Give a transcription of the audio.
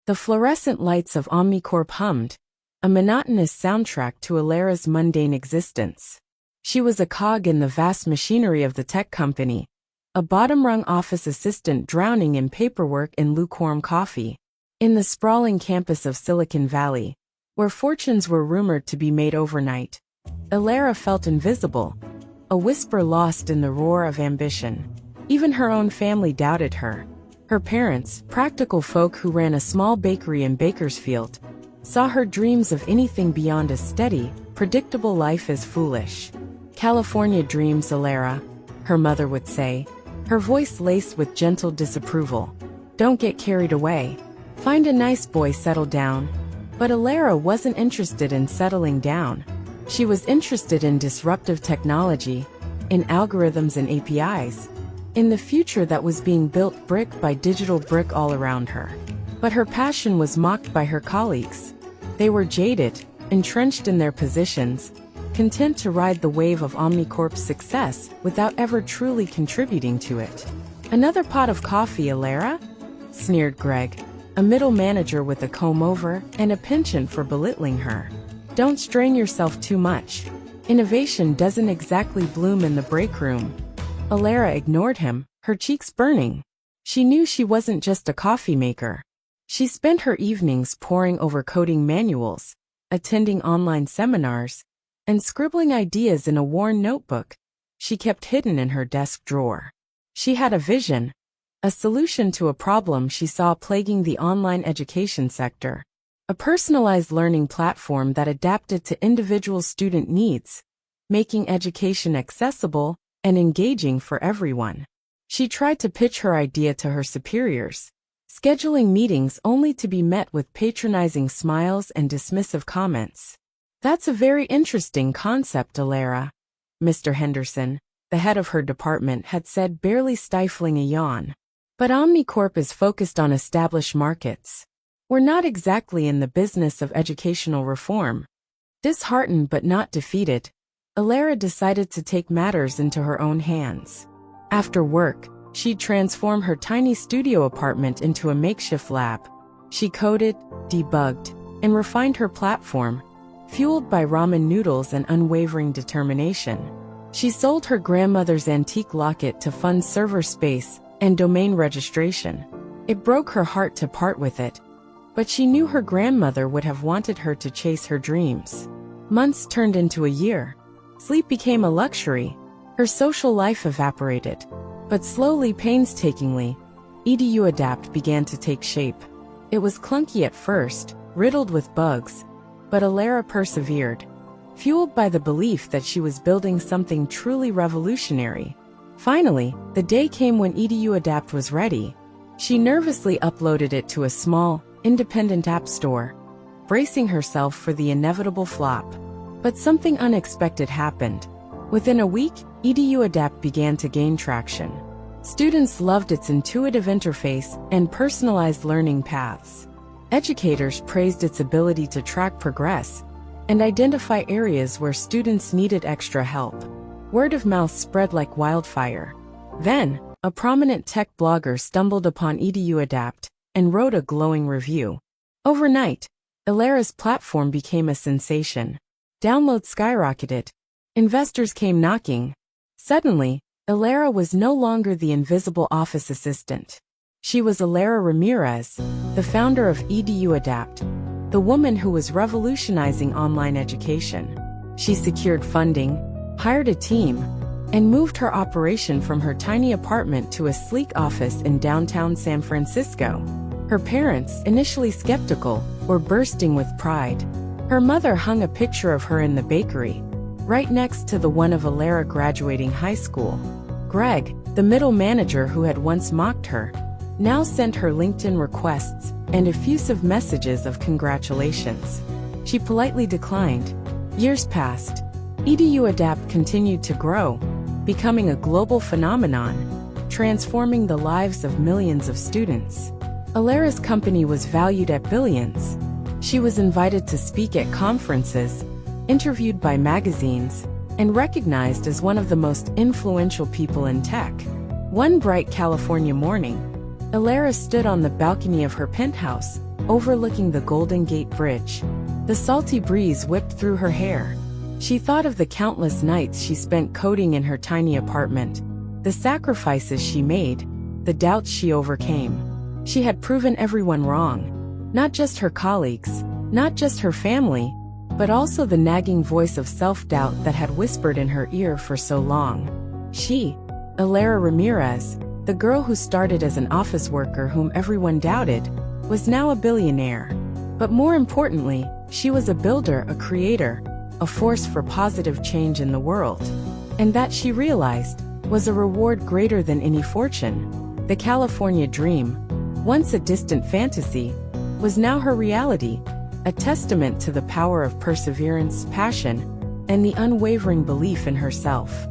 The fluorescent lights of Omnicorp hummed, a monotonous soundtrack to Alara's mundane existence. She was a cog in the vast machinery of the tech company, a bottom-rung office assistant drowning in paperwork and lukewarm coffee. In the sprawling campus of Silicon Valley, where fortunes were rumored to be made overnight, Alara felt invisible, a whisper lost in the roar of ambition. Even her own family doubted her. Her parents, practical folk who ran a small bakery in Bakersfield, saw her dreams of anything beyond a steady, predictable life as foolish. "California dreams, Alara," her mother would say, her voice laced with gentle disapproval. "Don't get carried away. Find a nice boy, settle down." But Alara wasn't interested in settling down. She was interested in disruptive technology, in algorithms and APIs, in the future that was being built brick by digital brick all around her. But her passion was mocked by her colleagues. They were jaded, entrenched in their positions, content to ride the wave of Omnicorp's success without ever truly contributing to it. "Another pot of coffee, Alara?" sneered Greg, a middle manager with a comb-over and a penchant for belittling her. "Don't strain yourself too much. Innovation doesn't exactly bloom in the break room." Alara ignored him, her cheeks burning. She knew she wasn't just a coffee maker. She spent her evenings poring over coding manuals, attending online seminars, and scribbling ideas in a worn notebook she kept hidden in her desk drawer. She had a vision, a solution to a problem she saw plaguing the online education sector. A personalized learning platform that adapted to individual student needs, making education accessible and engaging for everyone. She tried to pitch her idea to her superiors, scheduling meetings only to be met with patronizing smiles and dismissive comments. "That's a very interesting concept, Alara," Mr. Henderson, the head of her department, had said, barely stifling a yawn. "But Omnicorp is focused on established markets. We're not exactly in the business of educational reform." Disheartened but not defeated, Alara decided to take matters into her own hands. After work, she'd transform her tiny studio apartment into a makeshift lab. She coded, debugged, and refined her platform, fueled by ramen noodles and unwavering determination. She sold her grandmother's antique locket to fund server space and domain registration. It broke her heart to part with it, but she knew her grandmother would have wanted her to chase her dreams. Months turned into a year. Sleep became a luxury. Her social life evaporated. But slowly, painstakingly, EduAdapt began to take shape. It was clunky at first, riddled with bugs, but Alara persevered, fueled by the belief that she was building something truly revolutionary. Finally, the day came when EduAdapt was ready. She nervously uploaded it to a small, independent app store, bracing herself for the inevitable flop. But something unexpected happened. Within a week, EduAdapt began to gain traction. Students loved its intuitive interface and personalized learning paths. Educators praised its ability to track progress and identify areas where students needed extra help. Word of mouth spread like wildfire. Then, a prominent tech blogger stumbled upon EduAdapt and wrote a glowing review. Overnight, Alara's platform became a sensation. Downloads skyrocketed. Investors came knocking. Suddenly, Alara was no longer the invisible office assistant. She was Alara Ramirez, the founder of EduAdapt, the woman who was revolutionizing online education. She secured funding, hired a team, and moved her operation from her tiny apartment to a sleek office in downtown San Francisco. Her parents, initially skeptical, were bursting with pride. Her mother hung a picture of her in the bakery, right next to the one of Alara graduating high school. Greg, the middle manager who had once mocked her, now sent her LinkedIn requests and effusive messages of congratulations. She politely declined. Years passed. EduAdapt continued to grow, becoming a global phenomenon, transforming the lives of millions of students. Alara's company was valued at billions. She was invited to speak at conferences, interviewed by magazines, and recognized as one of the most influential people in tech. One bright California morning, Alara stood on the balcony of her penthouse, overlooking the Golden Gate Bridge. The salty breeze whipped through her hair. She thought of the countless nights she spent coding in her tiny apartment, the sacrifices she made, the doubts she overcame. She had proven everyone wrong. Not just her colleagues, not just her family, but also the nagging voice of self-doubt that had whispered in her ear for so long. She, Alara Ramirez, the girl who started as an office worker whom everyone doubted, was now a billionaire. But more importantly, she was a builder, a creator, a force for positive change in the world. And that, she realized, was a reward greater than any fortune. The California dream, once a distant fantasy, was now her reality, a testament to the power of perseverance, passion, and the unwavering belief in herself.